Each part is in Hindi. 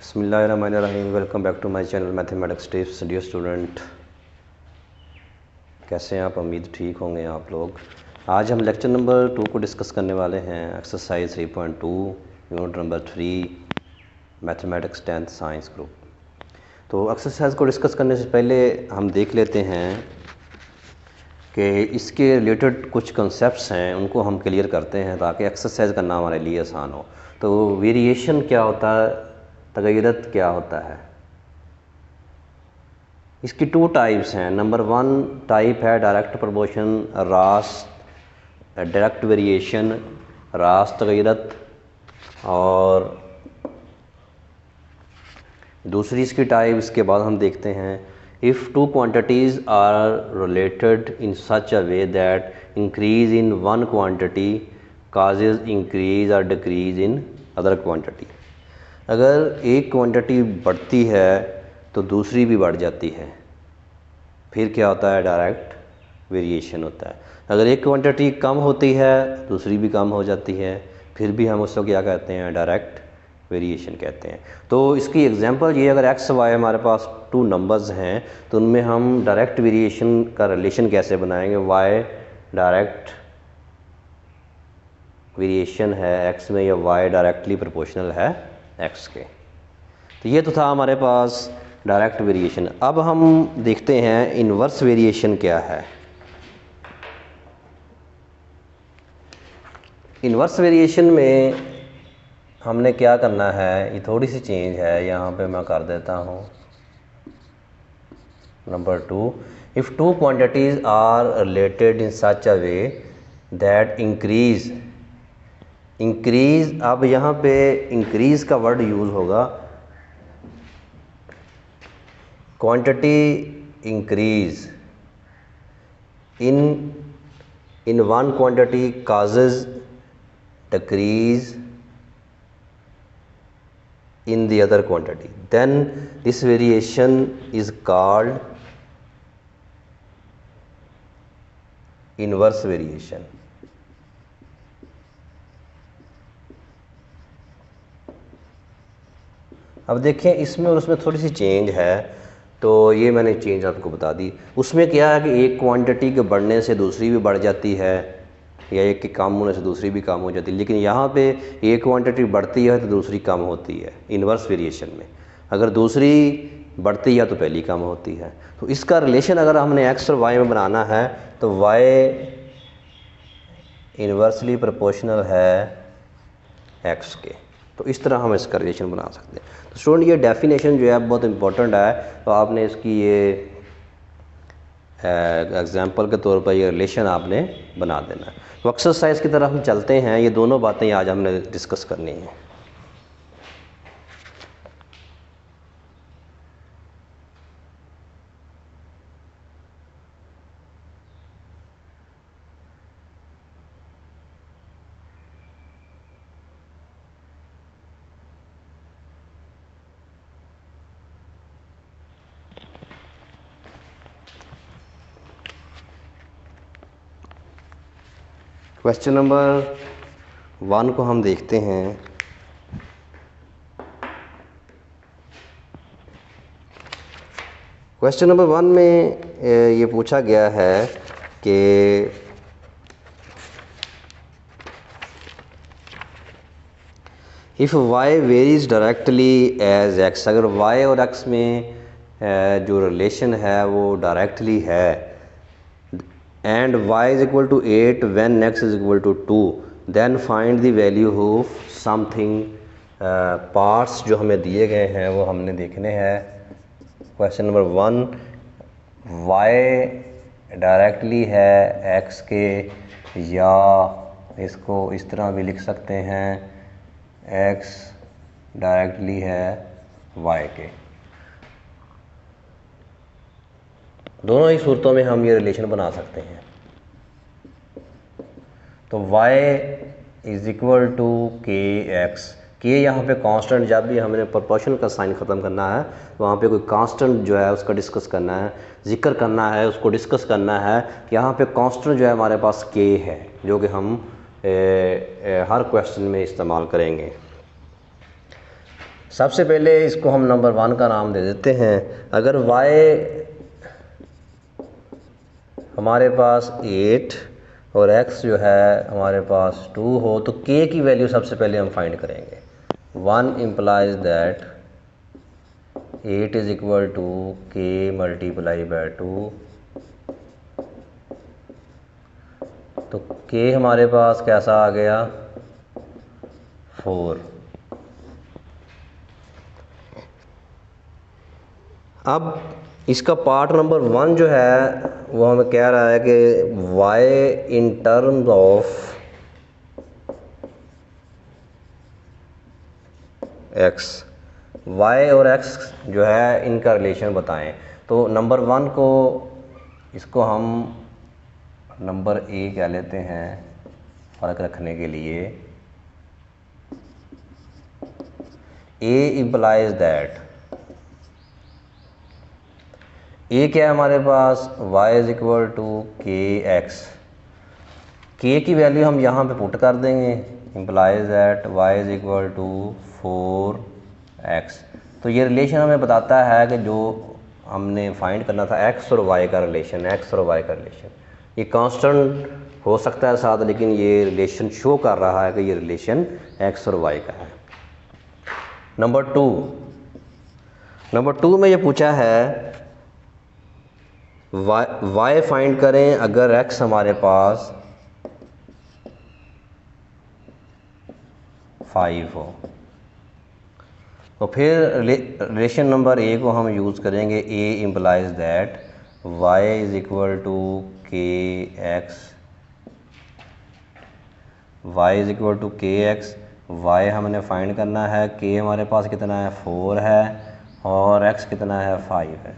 बिस्मिल्लाहिर्रहमानिर्रहीम। Welcome back to my channel mathematics tips. Dear student, कैसे हैं आप? उम्मीद ठीक होंगे आप लोग। आज हम लेक्चर नंबर 2 को डिस्कस करने वाले हैं। Exercise 3.2 unit number 3 mathematics 10th science group. तो एक्सरसाइज को डिस्कस करने से पहले हम देख लेते हैं कि इसके रिलेटेड कुछ कंसेप्ट्स हैं, उनको हम क्लियर करते हैं ताकि एक्सरसाइज करना हमारे लिए आसान हो। तो वेरिएशन क्या होता है, तगय्युरत क्या होता है, इसकी 2 टाइप्स हैं। नंबर 1 टाइप है डायरेक्ट प्रोपोर्शन रास्त डायरेक्ट वेरिएशन रास्त तगय्युरत, और दूसरी इसकी टाइप इसके बाद हम देखते हैं if two quantities are related in such a way that increase in one quantity causes increase और डिक्रीज इन अदर क्वांटिटी। अगर एक क्वांटिटी बढ़ती है तो दूसरी भी बढ़ जाती है, फिर क्या होता है? डायरेक्ट वेरिएशन होता है। अगर एक क्वांटिटी कम होती है दूसरी भी कम हो जाती है, फिर भी हम उसको क्या कहते हैं? डायरेक्ट वेरिएशन कहते हैं। तो इसकी एग्जांपल ये, अगर एक्स वाई हमारे पास 2 नंबर्स हैं तो उनमें हम डायरेक्ट वेरिएशन का रिलेशन कैसे बनाएंगे? वाई डायरेक्ट वेरिएशन है एक्स में, या वाई डायरेक्टली प्रोपोर्शनल है एक्स के। तो ये तो था हमारे पास डायरेक्ट वेरिएशन। अब हम देखते हैं इन्वर्स वेरिएशन क्या है। इन्वर्स वेरिएशन में हमने क्या करना है, ये थोड़ी सी चेंज है, यहाँ पे मैं कर देता हूँ number 2। If two quantities are related in such a way that increase. अब यहाँ पे इंक्रीज का वर्ड यूज़ होगा। Quantity increase in one quantity causes decrease in the other quantity, then this variation is called inverse variation। अब देखें इसमें और उसमें थोड़ी सी चेंज है, तो ये मैंने चेंज आपको बता दी। उसमें क्या है कि एक क्वांटिटी के बढ़ने से दूसरी भी बढ़ जाती है, या एक के कम होने से दूसरी भी कम हो जाती है, लेकिन यहाँ पे एक क्वांटिटी बढ़ती है तो दूसरी कम होती है। इन्वर्स वेरिएशन में अगर दूसरी बढ़ती है तो पहली कम होती है। तो इसका रिलेशन अगर हमने एक्स और वाई में बनाना है तो वाई इन्वर्सली प्रोपोर्शनल है एक्स के। तो इस तरह हम इसका रिलेशन बना सकते हैं। तो स्टूडेंट, ये डेफिनेशन जो है बहुत इंपॉर्टेंट है, तो आपने इसकी ये एग्जाम्पल के तौर पर ये रिलेशन आपने बना देना है। तो एक्सरसाइज की तरफ हम चलते हैं। ये दोनों बातें आज हमने डिस्कस करनी है। क्वेश्चन नंबर 1 को हम देखते हैं। क्वेश्चन नंबर 1 में ये पूछा गया है कि if y varies directly as x. अगर वाई और एक्स में जो रिलेशन है वो डायरेक्टली है, and y is equal to 8 when x is equal to 2, then find the value of something. Parts जो हमें दिए गए हैं वो हमने देखने हैं। क्वेश्चन नंबर 1, y डायरेक्टली है x के, या इसको इस तरह भी लिख सकते हैं x डायरेक्टली है y के। दोनों ही सूरतों में हम ये रिलेशन बना सकते हैं। तो y is equal to k x. के यहाँ पे कांस्टेंट, जब भी हमने प्रोपोर्शनल का साइन ख़त्म करना है वहाँ पे कोई कांस्टेंट जो है उसका डिस्कस करना है, जिक्र करना है, उसको डिस्कस करना है। यहाँ पे कांस्टेंट जो है हमारे पास के है, जो कि हम हर क्वेश्चन में इस्तेमाल करेंगे। सबसे पहले इसको हम नंबर 1 का नाम दे देते हैं। अगर y हमारे पास 8 और x जो है हमारे पास 2 हो तो k की वैल्यू सबसे पहले हम फाइंड करेंगे। 1 implies that 8 is equal to k multiply by 2। तो k हमारे पास कैसा आ गया 4। अब इसका पार्ट नंबर 1 जो है वो हमें कह रहा है कि y in terms of x, y और x जो है इनका रिलेशन बताएं। तो नंबर 1 को इसको हम नंबर a कह लेते हैं फ़र्क रखने के लिए। a इम्प्लाइज दैट a क्या है हमारे पास y is equal to k x. k की वैल्यू हम यहाँ पे पुट कर देंगे। Implies that y is equal to 4x। तो ये रिलेशन हमें बताता है कि जो हमने फाइंड करना था x और y का रिलेशन, x और y का रिलेशन। ये कांस्टेंट हो सकता है साथ, लेकिन ये रिलेशन शो कर रहा है कि ये रिलेशन x और y का है। नंबर 2 में ये पूछा है y फाइंड करें अगर x हमारे पास 5 हो। तो फिर रिलेशन नंबर a को हम यूज़ करेंगे। a implies that y is equal to k x, y is equal to k x. y हमने फाइंड करना है, k हमारे पास कितना है 4 है और x कितना है 5 है।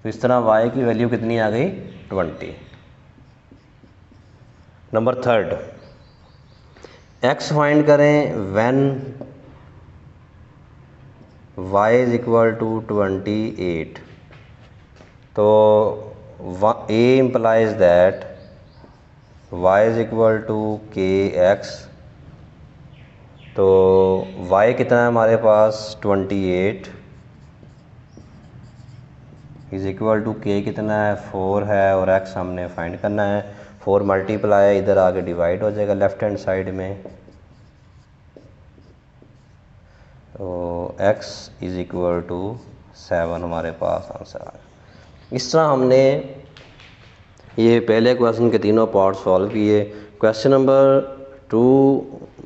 तो इस तरह y की वैल्यू कितनी आ गई 20। नंबर 3 x फाइंड करें when y is equal to 28। तो a implies that y is equal to k x. तो y कितना है हमारे पास 28 इज इक्वल टू k कितना है 4 है और x हमने फाइंड करना है। 4 मल्टीप्लाई इधर आगे डिवाइड हो जाएगा लेफ्ट हैंड साइड में। तो x इज इक्वल टू 7 हमारे पास आंसर आ गया। इस तरह हमने ये पहले क्वेश्चन के तीनों पार्ट सॉल्व किए। क्वेश्चन नंबर 2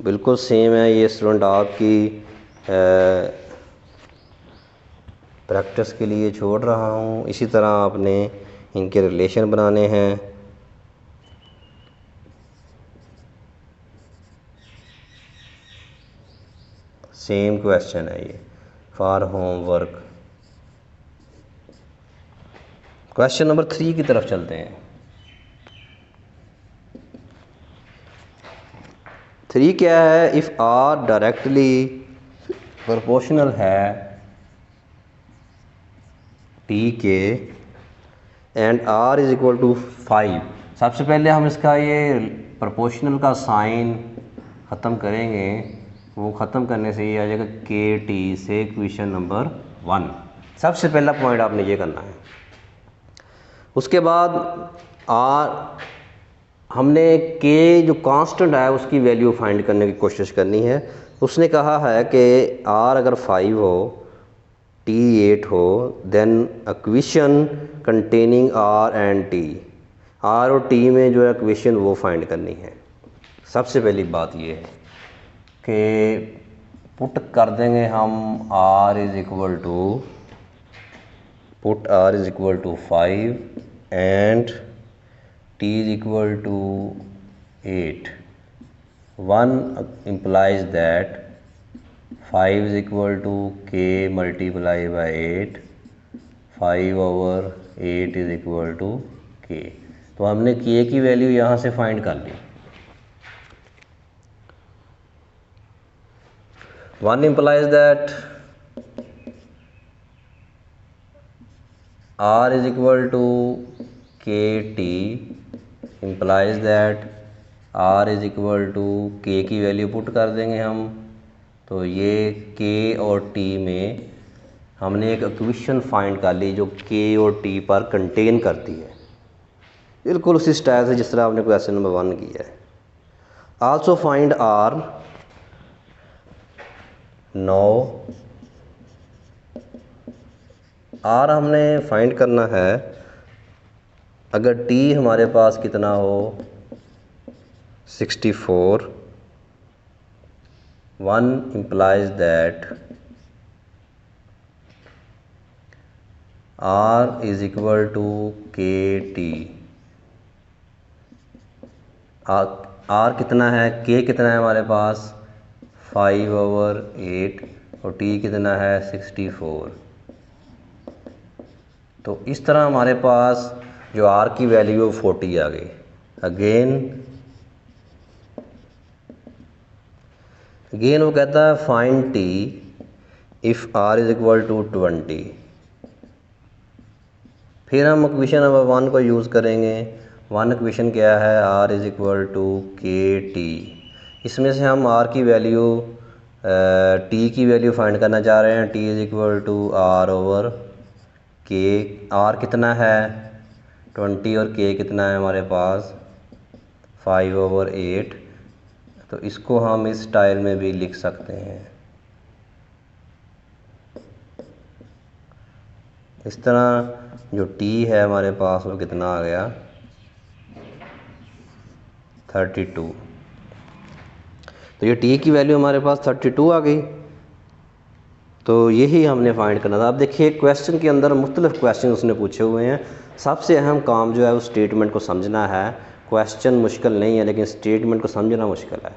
बिल्कुल सेम है। ये स्टूडेंट आपकी प्रैक्टिस के लिए छोड़ रहा हूँ। इसी तरह आपने इनके रिलेशन बनाने हैं। सेम क्वेश्चन है ये फॉर होमवर्क। क्वेश्चन नंबर 3 की तरफ चलते हैं। 3 क्या है, इफ़ आर डायरेक्टली प्रोपोर्शनल है टी के and r is equal to 5। सबसे पहले हम इसका ये प्रोपोर्शनल का साइन ख़त्म करेंगे। वो ख़त्म करने से ये आ जाएगा के टी से इक्वेशन नंबर 1। सबसे पहला पॉइंट आपने ये करना है। उसके बाद आर हमने के जो कांस्टेंट है उसकी वैल्यू फाइंड करने की कोशिश करनी है। उसने कहा है कि आर अगर 5 हो टी 8 हो then equation containing r and t. R और टी में जो है इक्वेशन वो फाइंड करनी है। सबसे पहली बात ये है कि पुट कर देंगे हम r is equal to put r is equal to 5 and t is equal to 8. 1 implies that 5 is equal to k multiply by 8. 5 over 8 is equal to k. तो हमने k की वैल्यू यहाँ से फाइंड कर ली। 1 implies that r is equal to kt implies that r is equal to k की वैल्यू पुट कर देंगे हम। तो ये के और टी में हमने एक इक्वेशन फाइंड कर ली जो के और टी पर कंटेन करती है, बिल्कुल उसी स्टाइल से जिस तरह आपने क्वेश्चन नंबर 1 किया है। Also find r. Now r हमने फाइंड करना है अगर टी हमारे पास कितना हो 64, 1 implies that R is equal to KT। R कितना है, K कितना है हमारे पास 5/8 और T कितना है 64। तो इस तरह हमारे पास जो R की वैल्यू 40 आ गई। अगेन वो कहता है find T if R is equal to 20। फिर हम इक्वेशन नंबर 1 को यूज़ करेंगे। 1 इक्वेशन क्या है, R is equal to KT। इसमें से हम R की वैल्यू T की वैल्यू फाइंड करना चाह रहे हैं। T is equal to R/K। R कितना है 20 और K कितना है हमारे पास 5/8। तो इसको हम इस स्टाइल में भी लिख सकते हैं। इस तरह जो T है हमारे पास वो कितना आ गया 32। तो ये T की वैल्यू हमारे पास 32 आ गई। तो यही हमने फाइंड करना था। अब देखिए क्वेश्चन के अंदर मुख्तलिफ क्वेश्चन उसने पूछे हुए हैं। सबसे अहम काम जो है वो स्टेटमेंट को समझना है। क्वेश्चन मुश्किल नहीं है लेकिन स्टेटमेंट को समझना मुश्किल है।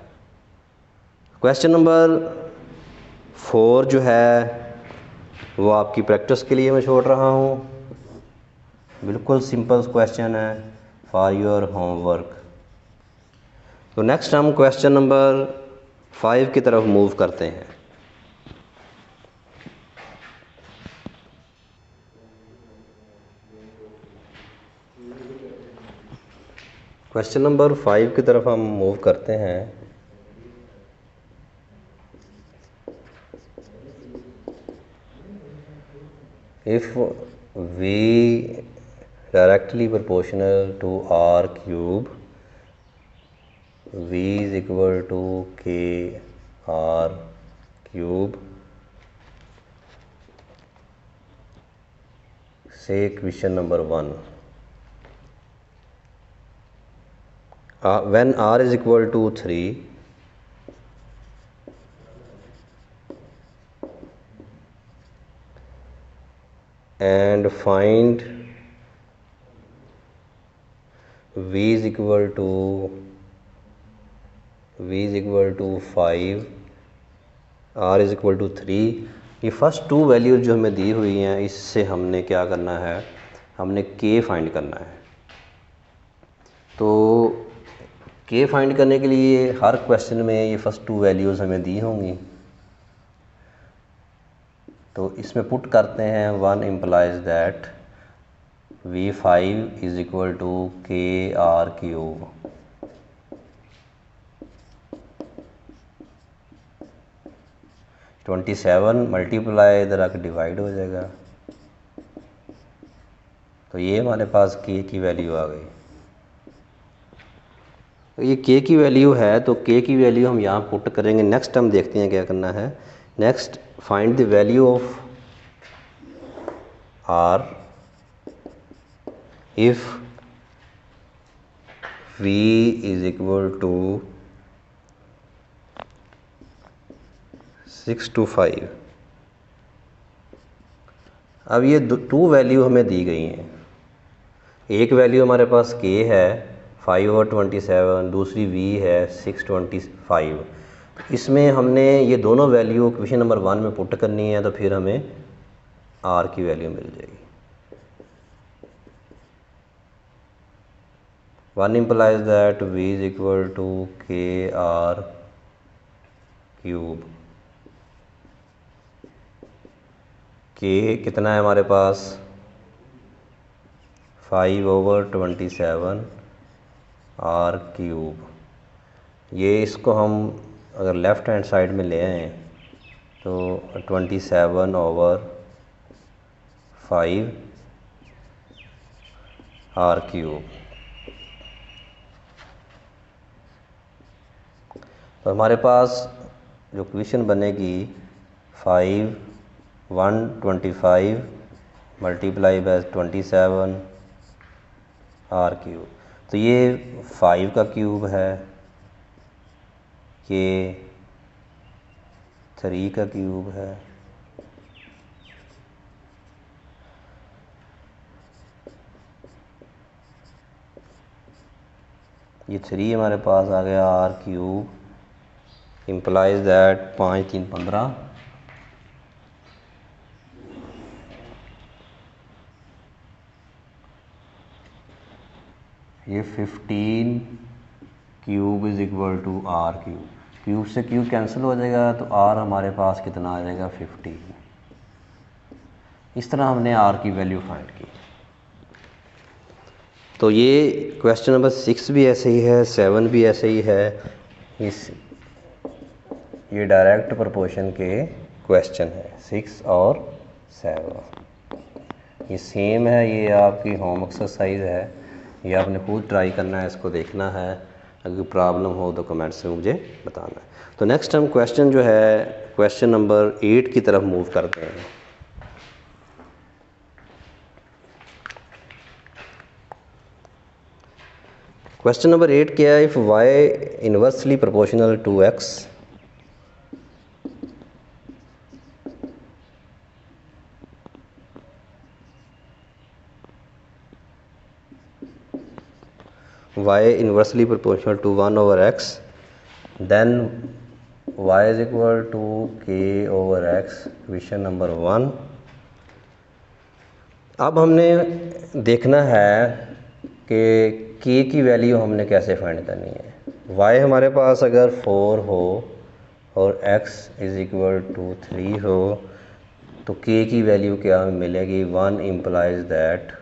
क्वेश्चन नंबर 4 जो है वो आपकी प्रैक्टिस के लिए मैं छोड़ रहा हूँ। बिल्कुल सिंपल क्वेश्चन है फॉर योर होमवर्क। तो नेक्स्ट हम क्वेश्चन नंबर 5 की तरफ मूव करते हैं। क्वेश्चन नंबर 5 की तरफ हम मूव करते हैं। If v directly proportional to r cube, v is equal to k r cube, say equation number 1, when r is equal to 3, and find v is equal to 5, r is equal to 3। ये फर्स्ट 2 वैल्यूज जो हमें दी हुई हैं इससे हमने क्या करना है, हमने k फाइंड करना है। तो k फाइंड करने के लिए हर क्वेश्चन में ये फर्स्ट 2 वैल्यूज़ हमें दी होंगी। तो इसमें पुट करते हैं 1 implies that v5 is equal to kr cube। तो 27 मल्टीप्लाई इधर आकर डिवाइड हो जाएगा। तो ये हमारे पास k की वैल्यू आ गई। तो ये k की वैल्यू है तो k की वैल्यू हम यहाँ पुट करेंगे। नेक्स्ट हम देखते हैं क्या करना है। Next find the value of r if v is equal to 6 to 5। अब ये 2 वैल्यू हमें दी गई हैं। एक वैल्यू हमारे पास k है 5/27, दूसरी v है 6/25। इसमें हमने ये दोनों वैल्यू इक्वेशन नंबर 1 में पुट करनी है तो फिर हमें r की वैल्यू मिल जाएगी। 1 implies that v is equal to kr cube। k कितना है हमारे पास 5/27 r cube। ये इसको हम अगर लेफ़्ट हैंड साइड में ले आए तो 27/5 r³। तो हमारे पास जो इक्वेशन बनेगी 125 मल्टीप्लाई बाय 27 r³। तो ये 5 का क्यूब है, ये 3 का क्यूब है, ये 3 हमारे पास आ गया r³, इम्प्लाइज दैट 5 3 15, ये 15 cube is equal to r³। Cube से क्यूब कैंसिल हो जाएगा तो r हमारे पास कितना आ जाएगा 15। इस तरह हमने r की वैल्यू फाइंड की। तो ये क्वेश्चन नंबर 6 भी ऐसे ही है, 7 भी ऐसे ही है। ये डायरेक्ट प्रोपोर्शन के क्वेश्चन है 6 और 7। ये सेम है, ये आपकी होम एक्सरसाइज है, ये आपने खुद ट्राई करना है, इसको देखना है। अगर प्रॉब्लम हो तो कमेंट्स में मुझे बताना है। तो नेक्स्ट हम क्वेश्चन जो है क्वेश्चन नंबर 8 की तरफ मूव करते हैं। क्वेश्चन नंबर 8 क्या है? If y inversely proportional to x, y inversely proportional to 1/x, then y is equal to k/x, question number 1। अब हमने देखना है कि k की वैल्यू हमने कैसे फाइंड करनी है। y हमारे पास अगर 4 हो और x इज़ इक्वल टू 3 हो तो k की वैल्यू क्या हमें मिलेगी? 1 इम्प्लाइज दैट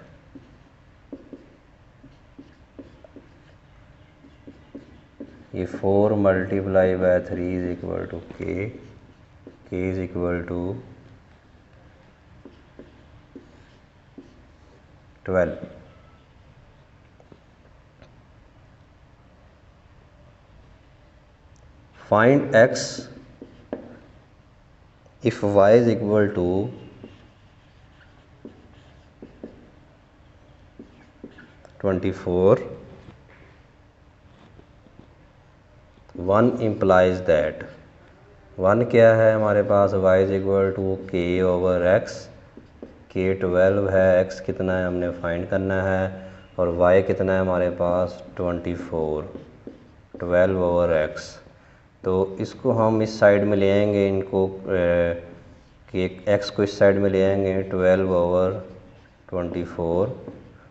ये 4 multiply by 3 is equal to k is equal to 12। Find x if y is equal to 24, 1 implies that 1 क्या है हमारे पास? y is equal to k/x, k 12 है, x कितना है हमने फाइंड करना है, और y कितना है हमारे पास? 24, 12/x। तो इसको हम इस साइड में ले आएंगे, इनको कि x को इस साइड में ले आएंगे 12/24,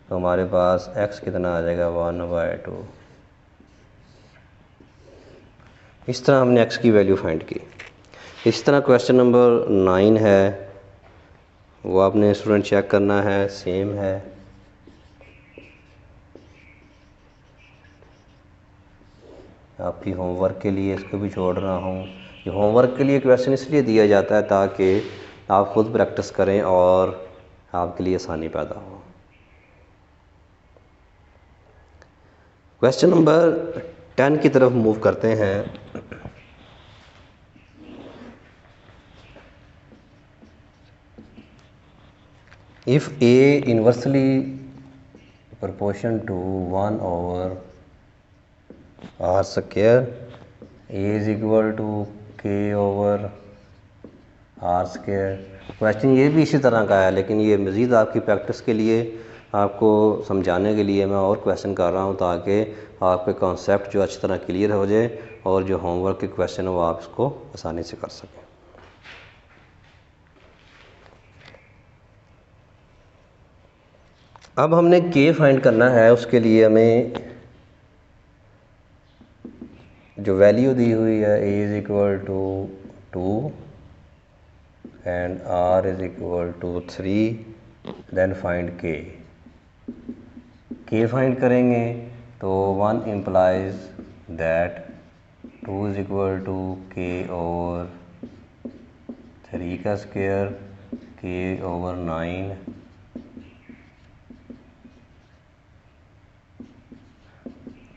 तो हमारे पास x कितना आ जाएगा? 1/2। इस तरह हमने x की वैल्यू फाइंड की। इस तरह क्वेश्चन नंबर 9 है, वो आपने स्टूडेंट चेक करना है, सेम है। आपकी होमवर्क के लिए इसको भी छोड़ रहा हूँ। ये होमवर्क के लिए क्वेश्चन इसलिए दिया जाता है ताकि आप खुद प्रैक्टिस करें और आपके लिए आसानी पैदा हो। क्वेश्चन नंबर 10 की तरफ मूव करते हैं। If a inversely proportion to 1/r², a is equal to k/r²। Question ये भी इसी तरह का है, लेकिन ये मज़ीद आपकी प्रैक्टिस के लिए, आपको समझाने के लिए मैं और क्वेश्चन कर रहा हूँ ताकि आपके कॉन्सेप्ट जो अच्छी तरह क्लियर हो जाए और जो होमवर्क के क्वेश्चन है वो आप इसको आसानी से कर सकें। अब हमने k फाइंड करना है, उसके लिए हमें जो वैल्यू दी हुई है a is equal to 2 and r is equal to 3, then find k find करेंगे तो 1 implies that 2 is equal to k/2। 3 का स्क्वायर k ओवर 9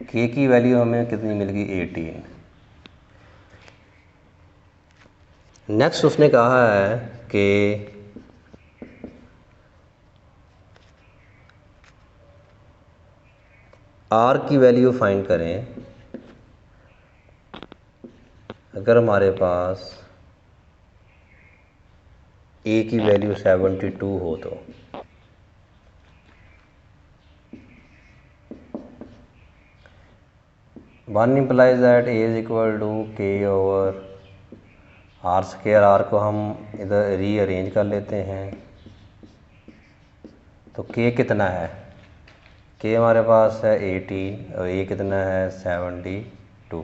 k की वैल्यू हमें कितनी मिल गई 18। नेक्स्ट उसने कहा है कि r की वैल्यू फाइंड करें अगर हमारे पास a की वैल्यू 72 हो तो। One implies that a is equal to k over r square. r को हम इधर रीअरेंज कर लेते हैं तो k कितना है, k हमारे पास है 80 और a कितना है 72।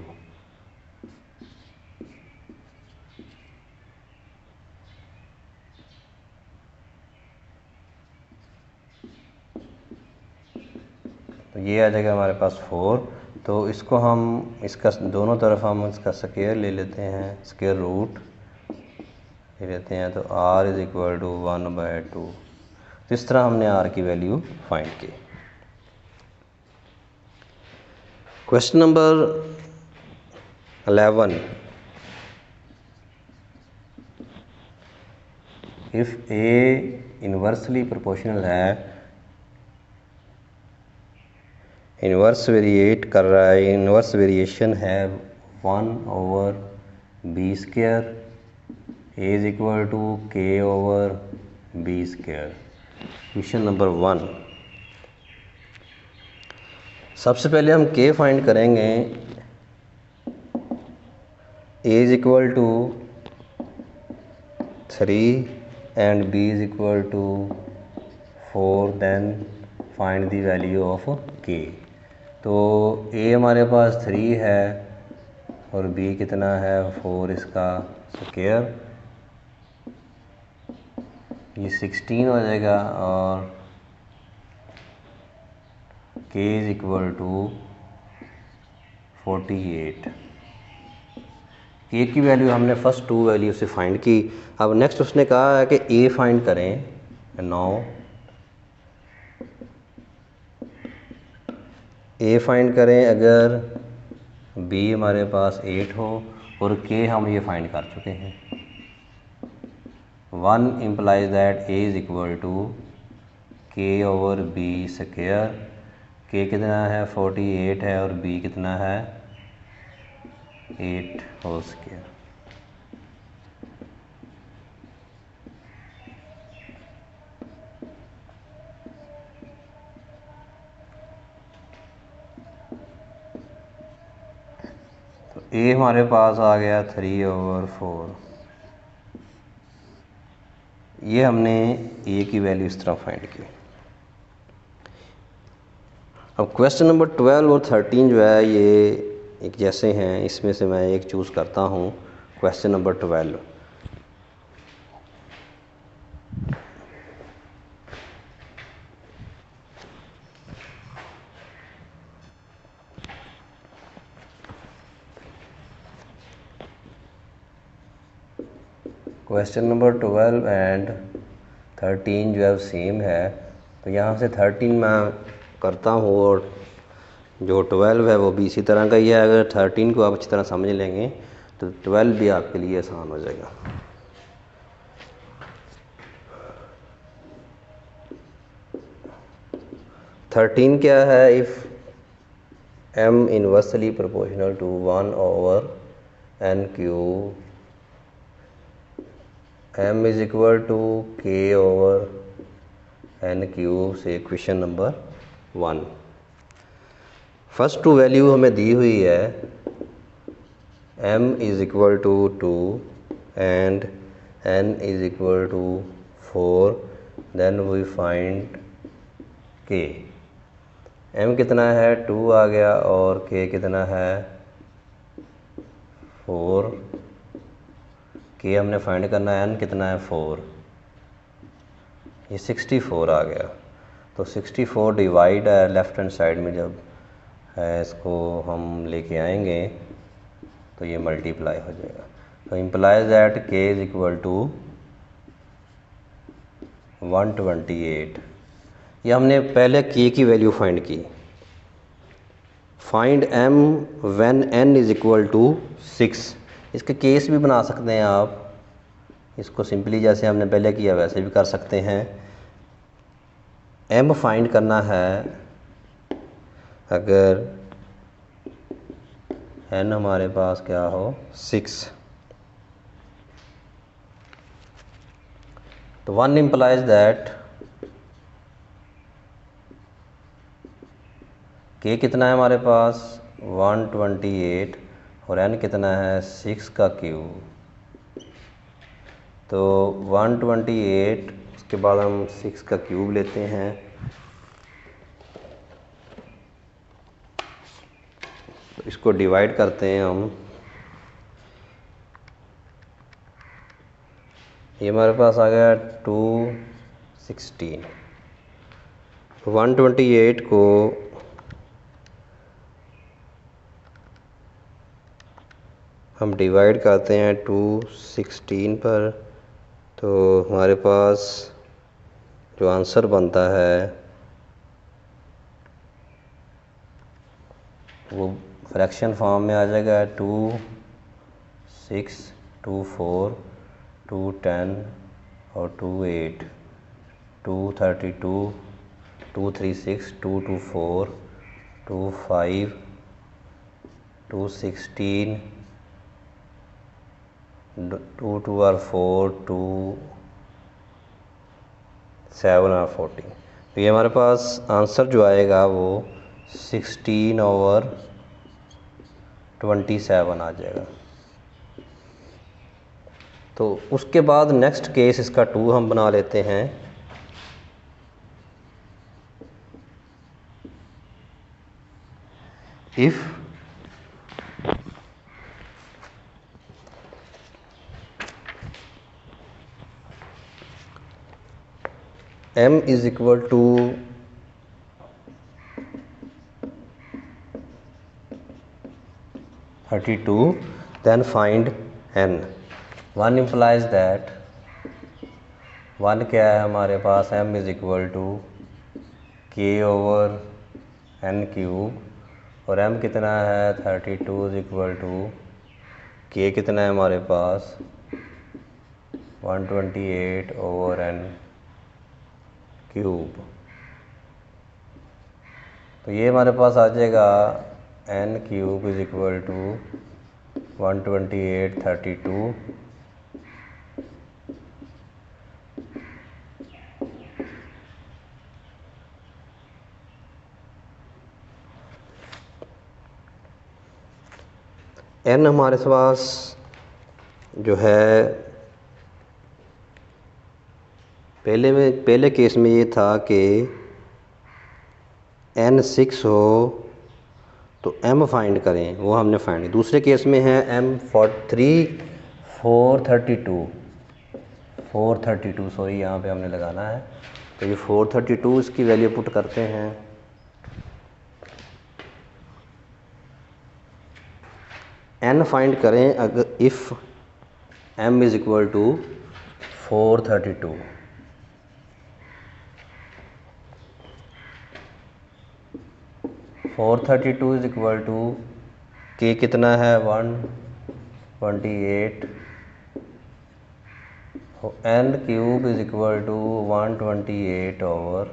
तो ये आ जाएगा हमारे पास 4। तो इसको हम इसका दोनों तरफ हम इसका स्क्वायर ले लेते हैं, स्क्वायर रूट ले लेते हैं तो r इज इक्वल टू 1/2। तो इस तरह हमने r की वैल्यू फाइंड की। Question number 11, if a inversely proportional है, इन्वर्स वेरिएट कर रहा है, इन्वर्स वेरिएशन है 1/b square, a is equal to k over b square. Question number 1, सबसे पहले हम k फाइंड करेंगे। a is equal to 3 and b is equal to 4, then find the value of k। तो a हमारे पास 3 है और b कितना है 4, इसका स्क्वायर ये 16 हो जाएगा और k is equal to 48। k की वैल्यू हमने फर्स्ट 2 वैल्यू से फाइंड की। अब नेक्स्ट उसने कहा है कि a फाइंड करें। नाउ a फाइंड करें अगर b हमारे पास 8 हो और k हम ये फाइंड कर चुके हैं। 1 implies that a is equal to k over b square. k कितना है 48 है और b कितना है 8 होल स्क्वायर। तो a हमारे पास आ गया 3/4। ये हमने a की वैल्यू इस तरह फाइंड की। अब क्वेश्चन नंबर 12 और 13 जो है ये एक जैसे हैं, इसमें से मैं एक चूज़ करता हूँ। Question number 12, question number 12 and 13 जो है सेम है। तो यहाँ से 13 मैं करता हूँ और जो 12 है वो भी इसी तरह का ही है। अगर 13 को आप अच्छी तरह समझ लेंगे तो 12 भी आपके लिए आसान हो जाएगा। थर्टीन क्या है, if m inversely proportional to 1/n cube, m is equal to k over n cube से क्वेश्चन नंबर 1। फर्स्ट 2 वैल्यू हमें दी हुई है, m is equal to 2 and n is equal to 4, then we find k। m कितना है 2 आ गया और k कितना है 4। k हमने फाइंड करना है, n कितना है 4, ये 64 आ गया। तो 64 डिवाइड है लेफ़्ट हैंड साइड में, जब है इसको हम लेके आएंगे तो ये मल्टीप्लाई हो जाएगा। तो implies that k is equal to 128। ये हमने पहले के की वैल्यू फाइंड की। Find m when n is equal to 6। इसके केस भी बना सकते हैं आप, इसको सिंपली जैसे हमने पहले किया वैसे भी कर सकते हैं। एम फाइंड करना है अगर एन हमारे पास क्या हो 6। तो 1 implies दैट के कितना है हमारे पास 128 और एन कितना है 6 का क्यूब। तो 128 उसके बाद हम 6 का क्यूब लेते हैं। तो इसको डिवाइड करते हैं हम। ये हमारे पास आ गया 216। 128 को हम डिवाइड करते हैं 216 पर, तो हमारे पास जो आंसर बनता है वो फ्रैक्शन फॉर्म में आ जाएगा 2 6 2 4 2 10 और 2 8 2 32 2 3 6 2 2 4 2 5 2 16 2 2 और 4 2 7 और 14। तो ये हमारे पास आंसर जो आएगा वो 16/27 आ जाएगा। तो उसके बाद नेक्स्ट केस इसका 2 हम बना लेते हैं। If m is equal to 32 then find n। 1 implies that 1 क्या है हमारे पास m is equal to k over n cube और m कितना है 32 is equal to k कितना है हमारे पास 128 over n क्यूब। तो ये हमारे पास आ जाएगा n cube is equal to 128 32। n हमारे पास जो है पहले केस में ये था कि n 6 हो तो m फाइंड करें, वो हमने फाइंड। दूसरे केस में है m 432 सॉरी यहाँ पे हमने लगाना है। तो ये 432 इसकी वैल्यू पुट करते हैं। n फाइंड करें अगर if m is equal to 432। Four 32 is equal to k कितना है 128 n cube is equal to 128 over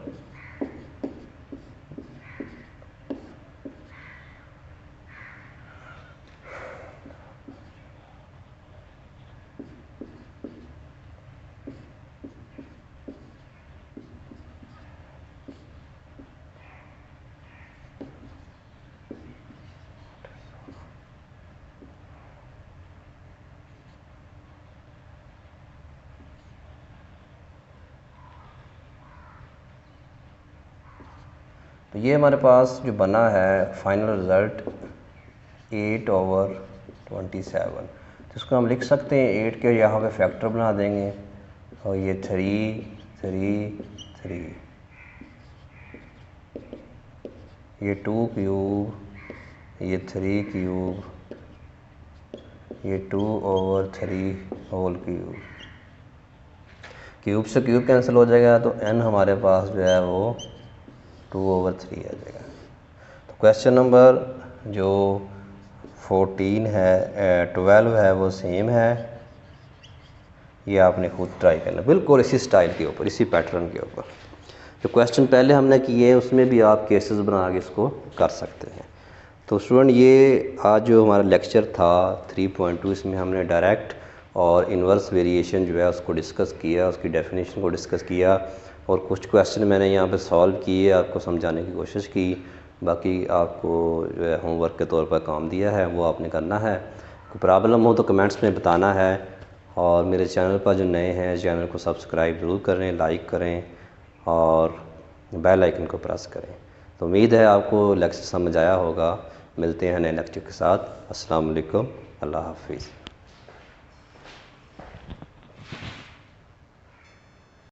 तो ये हमारे पास जो बना है फाइनल रिज़ल्ट 8/27। तो इसको हम लिख सकते हैं 8 के यहाँ पे फैक्टर बना देंगे और ये 3 3 3, ये 2 क्यूब, ये 3 क्यूब, ये 2/3 होल क्यूब, क्यूब से क्यूब कैंसिल हो जाएगा तो n हमारे पास जो है वो 2/3 आ जाएगा। तो क्वेश्चन नंबर जो 14 है 12 है वो सेम है, ये आपने खुद ट्राई करना बिल्कुल इसी स्टाइल के ऊपर, इसी पैटर्न के ऊपर। जो क्वेश्चन पहले हमने किए हैं उसमें भी आप केसेस बना के इसको कर सकते हैं। तो स्टूडेंट ये आज जो हमारा लेक्चर था 3.2, इसमें हमने डायरेक्ट और इन्वर्स वेरिएशन जो है उसको डिस्कस किया, उसकी डेफिनेशन को डिस्कस किया, और कुछ क्वेश्चन मैंने यहाँ पे सॉल्व किए, आपको समझाने की कोशिश की। बाकी आपको जो है होमवर्क के तौर पर काम दिया है, वो आपने करना है। कोई प्रॉब्लम हो तो कमेंट्स में बताना है, और मेरे चैनल पर जो नए हैं चैनल को सब्सक्राइब ज़रूर करें, लाइक करें और बेल आइकन को प्रेस करें। तो उम्मीद है आपको लेक्चर समझ आया होगा। मिलते हैं नए लेक्चर के साथ। अस्सलाम वालेकुम, अल्लाह हाफिज़।